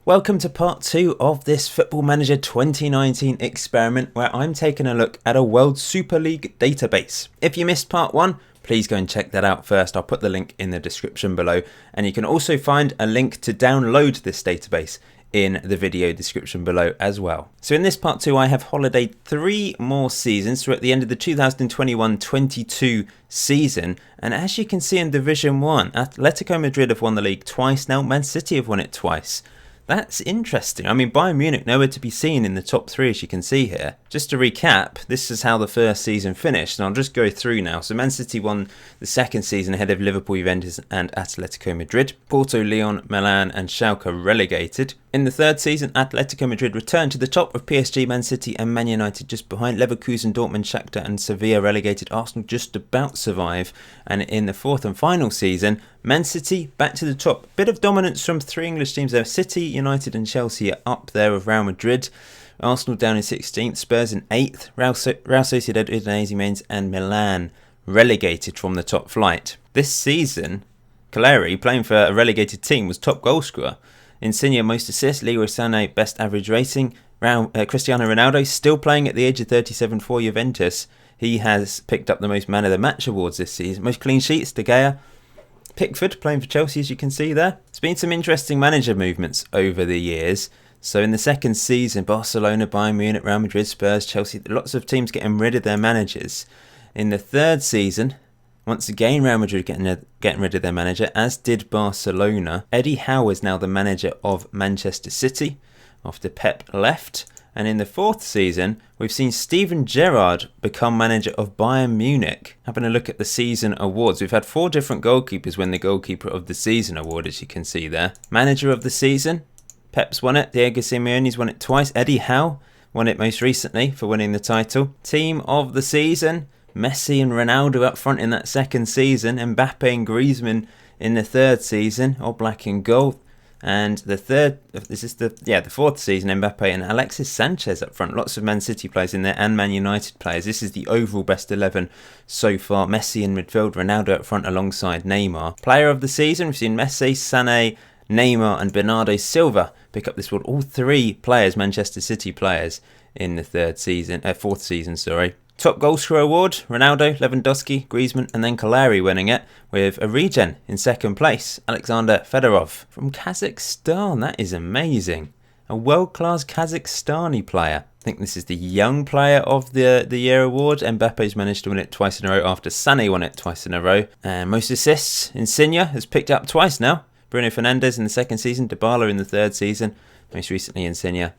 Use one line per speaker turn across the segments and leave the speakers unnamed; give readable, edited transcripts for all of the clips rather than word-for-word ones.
Welcome to part 2 of this Football Manager 2019 experiment where I'm taking a look at a World Super League database. If you missed part 1, please go and check that out first. I'll put the link in the description below, and you can also find a link to download this database in the video description below as well. So in this part 2 I have holidayed 3 more seasons. We're at the end of the 2021-22 season, and as you can see in Division 1, Atletico Madrid have won the league twice now, Man City have won it twice. That's interesting. I mean, Bayern Munich nowhere to be seen in the top 3, as you can see here. Just to recap, this is how the first season finished, and I'll just go through now. So Man City won the second season ahead of Liverpool, Juventus and Atletico Madrid. Porto, Lyon, Milan and Schalke relegated. In the third season, Atletico Madrid returned to the top of PSG, Man City and Man United just behind. Leverkusen, Dortmund, Shakhtar and Sevilla relegated. Arsenal just about survive. And in the fourth and final season, Man City back to the top. Bit of dominance from 3 English teams there. City, United and Chelsea are up there with Real Madrid. Arsenal down in 16th, Spurs in 8th. Real Sociedad, Udinese, Mainz and Milan relegated from the top flight. This season, Caleri, playing for a relegated team, was top goal scorer. Insigne most assists, Leroy Sané best average rating. Cristiano Ronaldo still playing at the age of 37 for Juventus. He has picked up the most man of the match awards this season. Most clean sheets, De Gea. Pickford playing for Chelsea, as you can see there. There's been some interesting manager movements over the years. So in the second season, Barcelona, Bayern Munich, Real Madrid, Spurs, Chelsea, lots of teams getting rid of their managers. In the third season, once again, Real Madrid getting rid of their manager, as did Barcelona. Eddie Howe is now the manager of Manchester City after Pep left. And in the fourth season, we've seen Steven Gerrard become manager of Bayern Munich. Having a look at the season awards, we've had 4 different goalkeepers win the Goalkeeper of the Season award, as you can see there. Manager of the Season, Pep's won it. Diego Simeone's won it twice. Eddie Howe won it most recently for winning the title. Team of the Season, Messi and Ronaldo up front in that second season. Mbappe and Griezmann in the third season, all black and gold. And the fourth season, Mbappe and Alexis Sanchez up front. Lots of Man City players in there and Man United players. This is the overall best 11 so far. Messi in midfield, Ronaldo up front alongside Neymar. Player of the season, we've seen Messi, Sané, Neymar and Bernardo Silva pick up this award. All 3 players, Manchester City players, in the fourth season. Top goal scorer award, Ronaldo, Lewandowski, Griezmann and then Caleri winning it, with a regen in second place, Alexander Fedorov from Kazakhstan. That is amazing. A world-class Kazakhstani player. I think this is the young player of the year award. Mbappe's managed to win it twice in a row after Sané won it twice in a row. And most assists, Insigne has picked up twice now. Bruno Fernandes in the second season, Dybala in the third season. Most recently Insigne.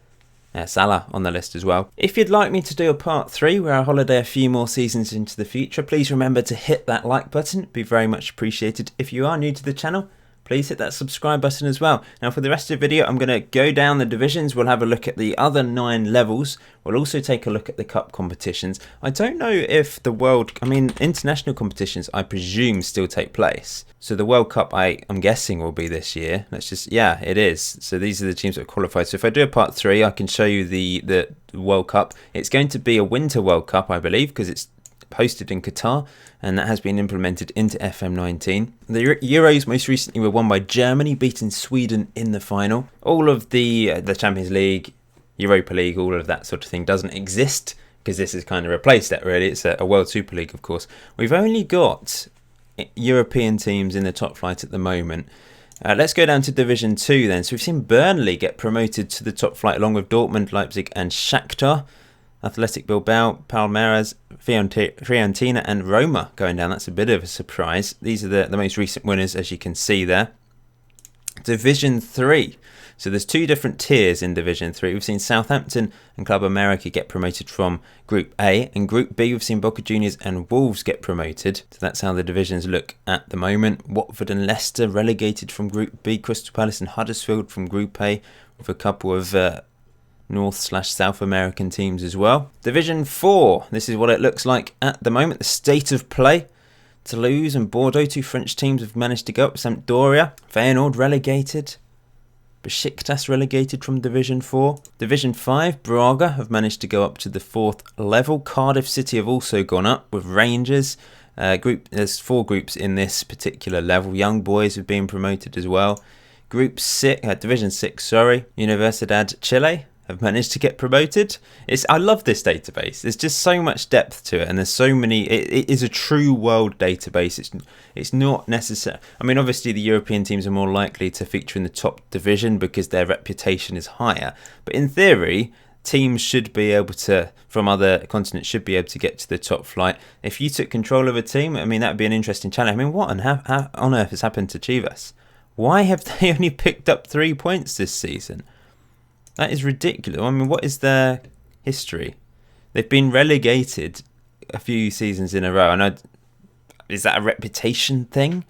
Salah on the list as well. If you'd like me to do a part 3 where I holiday a few more seasons into the future, please remember to hit that like button. It'd be very much appreciated. If you are new to the channel, please hit that subscribe button as well. Now for the rest of the video, I'm going to go down the divisions. We'll have a look at the other 9 levels. We'll also take a look at the cup competitions. I don't know if international competitions, I presume, still take place. So the World Cup, I'm guessing, will be this year. Yeah, it is. So these are the teams that have qualified. So if I do a part 3, I can show you the World Cup. It's going to be a Winter World Cup, I believe, because it's hosted in Qatar, and that has been implemented into FM19. The Euros most recently were won by Germany, beating Sweden in the final. All of the Champions League, Europa League, all of that sort of thing doesn't exist, because this has kind of replaced that, really. It's a World Super League, of course. We've only got European teams in the top flight at the moment. Let's go down to Division 2 then. So we've seen Burnley get promoted to the top flight along with Dortmund, Leipzig and Shakhtar. Athletic Bilbao, Palmeiras, Fiorentina and Roma going down. That's a bit of a surprise. These are the most recent winners, as you can see there. Division 3. So there's 2 different tiers in Division 3. We've seen Southampton and Club America get promoted from Group A. In Group B, we've seen Boca Juniors and Wolves get promoted. So that's how the divisions look at the moment. Watford and Leicester relegated from Group B. Crystal Palace and Huddersfield from Group A, with a couple of North/South American teams as well. Division 4, this is what it looks like at the moment. The state of play. Toulouse and Bordeaux, 2 French teams, have managed to go up. Sampdoria, Feyenoord relegated. Besiktas relegated from Division 4. Division 5, Braga have managed to go up to the 4th level. Cardiff City have also gone up with Rangers. There's 4 groups in this particular level. Young Boys have been promoted as well. Division 6, sorry, Universidad Chile have managed to get promoted. I love this database. There's just so much depth to it, and there's so many. It is a true world database. It's not necessary. I mean, obviously the European teams are more likely to feature in the top division because their reputation is higher. But in theory, teams should be able to, from other continents, should be able to get to the top flight. If you took control of a team, I mean, that would be an interesting challenge. I mean, what on earth has happened to Chivas? Why have they only picked up 3 points this season? That is ridiculous. I mean, what is their history? They've been relegated a few seasons in a row. And is that a reputation thing?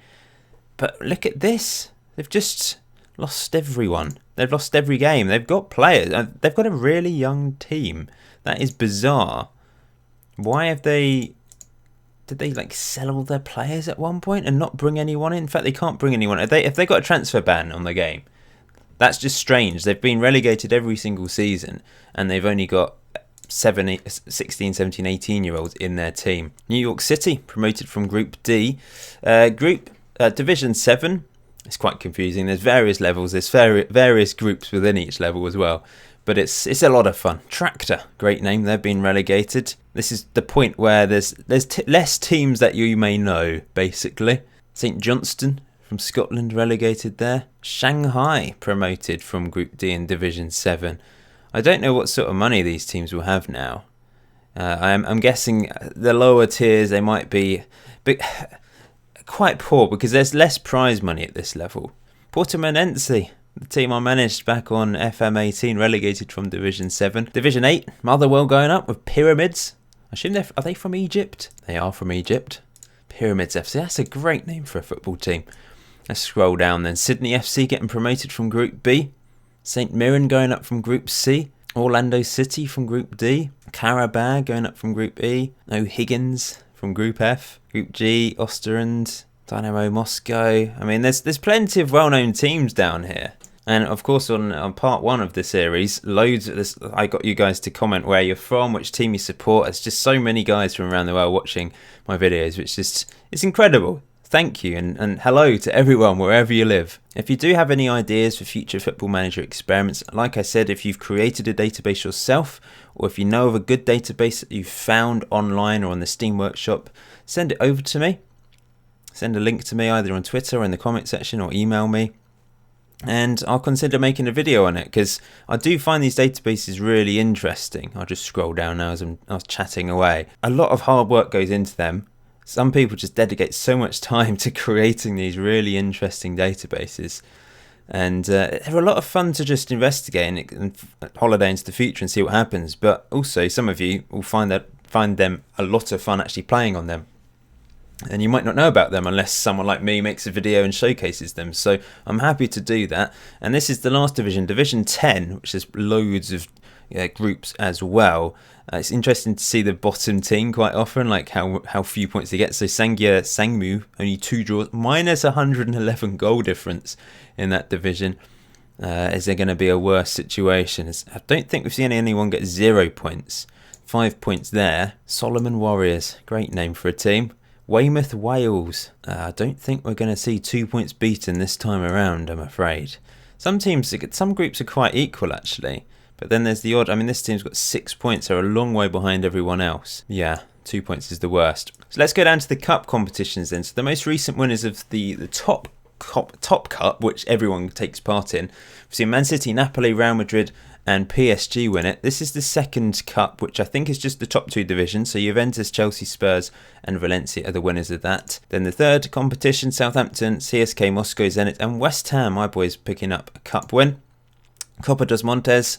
But look at this. They've just lost everyone. They've lost every game. They've got players. They've got a really young team. That is bizarre. Why have they... Did they sell all their players at one point and not bring anyone in? In fact, they can't bring anyone. If they got a transfer ban on the game, that's just strange. They've been relegated every single season and they've only got 16, 17, 18-year-olds in their team. New York City promoted from Group D. Division 7. It's quite confusing. There's various levels. There's various groups within each level as well. But it's a lot of fun. Tractor, great name. They've been relegated. This is the point where there's less teams that you may know, basically. St Johnstone from Scotland relegated there. Shanghai promoted from Group D in Division 7. I don't know what sort of money these teams will have now. I'm guessing the lower tiers, they might be quite poor because there's less prize money at this level. Portimonense, the team I managed back on FM18, relegated from Division 7. Division 8, Motherwell going up with Pyramids. I assume are they from Egypt? They are from Egypt. Pyramids FC, that's a great name for a football team. Let's scroll down then. Sydney FC getting promoted from Group B. St Mirren going up from Group C. Orlando City from Group D. Karabag going up from Group E. O'Higgins from Group F. Group G, Osterund, Dynamo Moscow. I mean, there's plenty of well-known teams down here. And of course, on part 1 of the series, loads of this. I got you guys to comment where you're from, which team you support. It's just so many guys from around the world watching my videos, which it's incredible. Thank you and hello to everyone wherever you live. If you do have any ideas for future Football Manager experiments, like I said, if you've created a database yourself or if you know of a good database that you've found online or on the Steam Workshop, send it over to me. Send a link to me either on Twitter or in the comment section or email me. And I'll consider making a video on it because I do find these databases really interesting. I'll just scroll down now as I was chatting away. A lot of hard work goes into them. Some people just dedicate so much time to creating these really interesting databases. And they're a lot of fun to just investigate and holiday into the future and see what happens. But also some of you will find them a lot of fun actually playing on them. And you might not know about them unless someone like me makes a video and showcases them. So I'm happy to do that. And this is the last division, Division 10, which has loads of groups as well. It's interesting to see the bottom team quite often, like how few points they get. So Sangya Sangmu, only 2 draws, minus 111 goal difference in that division. Is there going to be a worse situation? I don't think we've seen anyone get 0 points. 5 points there. Solomon Warriors, great name for a team. Weymouth Wales. I don't think we're going to see 2 points beaten this time around, I'm afraid. Some groups are quite equal actually. But then there's the odd. I mean, this team's got 6 points. They're a long way behind everyone else. Yeah, 2 points is the worst. So let's go down to the cup competitions then. So the most recent winners of the top cup, which everyone takes part in. We've seen Man City, Napoli, Real Madrid and PSG win it. This is the second cup, which I think is just the top 2 divisions. So Juventus, Chelsea, Spurs and Valencia are the winners of that. Then the third competition, Southampton, CSK, Moscow, Zenit and West Ham. My boys picking up a cup win. Copa dos Montes.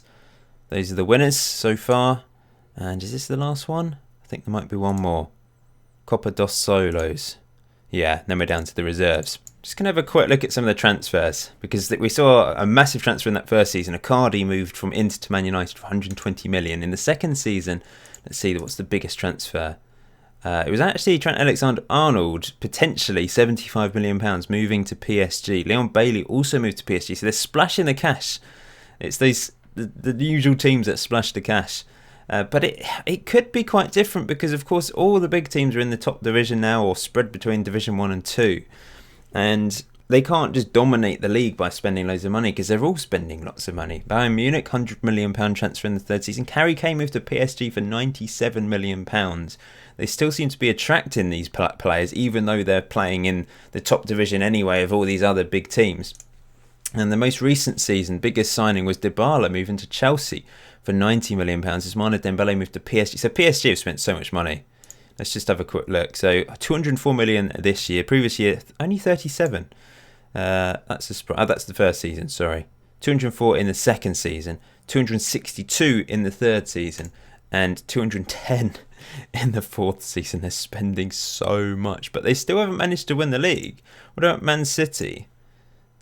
Those are the winners so far. And is this the last one? I think there might be one more. Copa dos Solos. Yeah, then we're down to the reserves. Just going to have a quick look at some of the transfers. Because we saw a massive transfer in that first season. Icardi moved from Inter to Man United for 120 million. In the second season, let's see what's the biggest transfer. It was actually Trent Alexander-Arnold, potentially £75 million, moving to PSG. Leon Bailey also moved to PSG. So they're splashing the cash. It's the usual teams that splash the cash. But it could be quite different because, of course, all the big teams are in the top division now or spread between Division 1 and 2. And they can't just dominate the league by spending loads of money, because they're all spending lots of money. Bayern Munich, £100 million transfer in the third season. Harry Kane moved to PSG for £97 million. They still seem to be attracting these players, even though they're playing in the top division anyway of all these other big teams. And the most recent season, biggest signing was Dybala moving to Chelsea for £90 million. Ousmane Dembele moved to PSG. So PSG have spent so much money. Let's just have a quick look. So 204 million this year. Previous year, only 37. That's the first season, sorry. 204 in the second season, 262 in the third season, and 210 in the fourth season. They're spending so much, but they still haven't managed to win the league. What about Man City?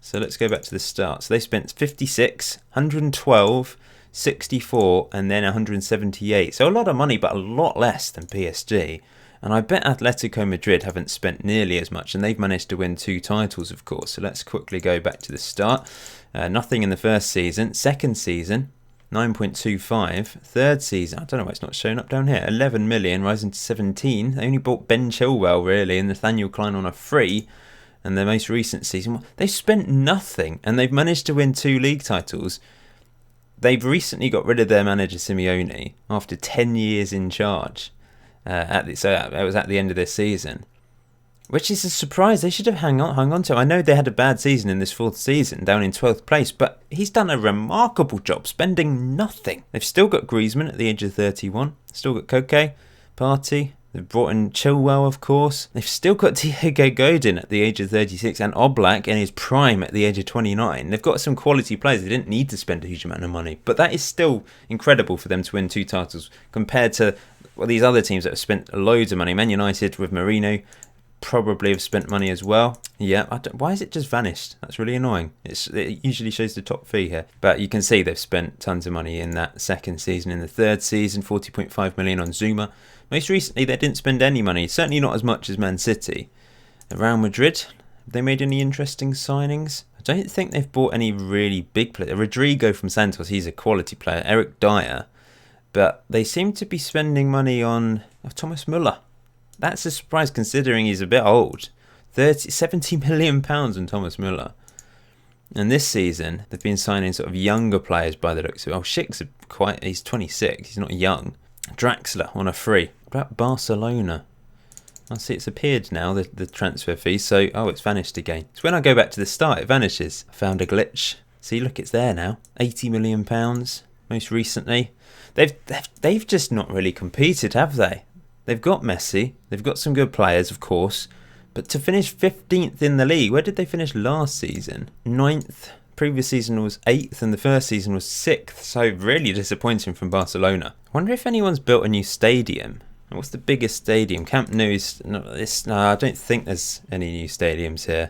So let's go back to the start. So they spent 56, 112, 64, and then 178. So a lot of money, but a lot less than PSG. And I bet Atletico Madrid haven't spent nearly as much, and they've managed to win 2 titles, of course. So let's quickly go back to the start. Nothing in the first season. Second season, 9.25. Third season, I don't know why it's not showing up down here. 11 million, rising to 17. They only bought Ben Chilwell, really, and Nathaniel Klein on a free. And the most recent season, they've spent nothing, and they've managed to win 2 league titles. They've recently got rid of their manager Simeone after 10 years in charge. So it was at the end of this season, which is a surprise. They should have hung on to. I know they had a bad season in this fourth season, down in 12th place, but he's done a remarkable job spending nothing. They've still got Griezmann at the age of 31, still got Koke, Partey. They've brought in Chilwell, of course. They've still got Diego Godin at the age of 36 and Oblak in his prime at the age of 29. They've got some quality players. They didn't need to spend a huge amount of money. But that is still incredible for them to win 2 titles compared to these other teams that have spent loads of money. Man United with Mourinho probably have spent money as well. Yeah, why has it just vanished? That's really annoying. It usually shows the top fee here. But you can see they've spent tons of money in that second season. In the third season, 40.5 million on Zuma. Most recently, they didn't spend any money, certainly not as much as Man City. Real Madrid, have they made any interesting signings? I don't think they've bought any really big players. Rodrigo from Santos, he's a quality player. Eric Dyer. But they seem to be spending money on Thomas Müller. That's a surprise considering he's a bit old. 70 million pounds on Thomas Müller. And this season, they've been signing sort of younger players by the looks of it. Schick's he's 26, he's not young. Draxler on a free. What about Barcelona? I see it's appeared now, the transfer fee. So, it's vanished again. So when I go back to the start, it vanishes. I found a glitch. See, look, it's there now. 80 million pounds most recently. They've just not really competed, have they? They've got Messi. They've got some good players, of course. But to finish 15th in the league, where did they finish last season? 9th. Previous season was 8th and the first season was 6th. So really disappointing from Barcelona. I wonder if anyone's built a new stadium. What's the biggest stadium? Camp Nou is... No, I don't think there's any new stadiums here.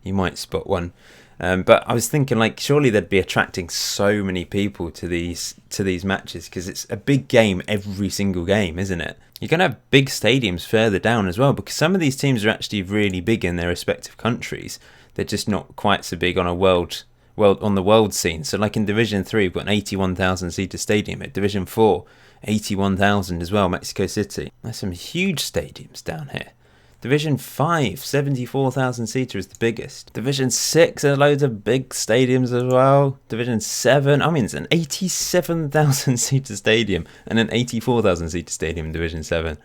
You might spot one. But I was thinking, surely they'd be attracting so many people to these matches because it's a big game every single game, isn't it? You're going to have big stadiums further down as well because some of these teams are actually really big in their respective countries. They're just not quite so big on on the world scene. So like in Division 3, we've got an 81,000 seater stadium. At Division 4, 81,000 as well, Mexico City. There's some huge stadiums down here. Division 5, 74,000 seater is the biggest. Division 6, there are loads of big stadiums as well. Division 7, it's an 87,000 seater stadium and an 84,000 seater stadium in Division 7.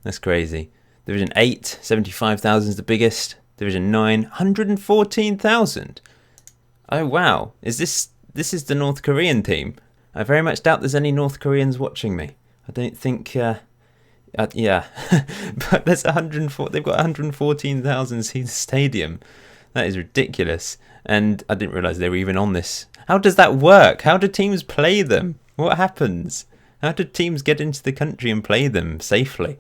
That's crazy. Division 8, 75,000 is the biggest. Division 9, 114,000. Oh wow, this is the North Korean team? I very much doubt there's any North Koreans watching me. I don't think... yeah, but there's they've got 114,000 seat stadium. That is ridiculous. And I didn't realise they were even on this. How does that work? How do teams play them? What happens? How do teams get into the country and play them safely?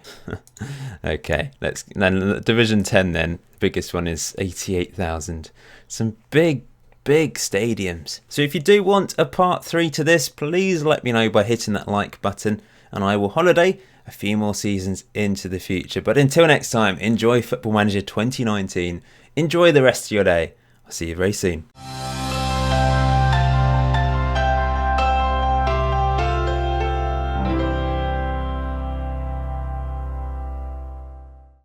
Okay, then Division 10 then. The biggest one is 88,000. Some big stadiums. So if you do want a part 3 to this, please let me know by hitting that like button and I will holiday a few more seasons into the future. But until next time, enjoy Football Manager 2019. Enjoy the rest of your day. I'll see you very soon.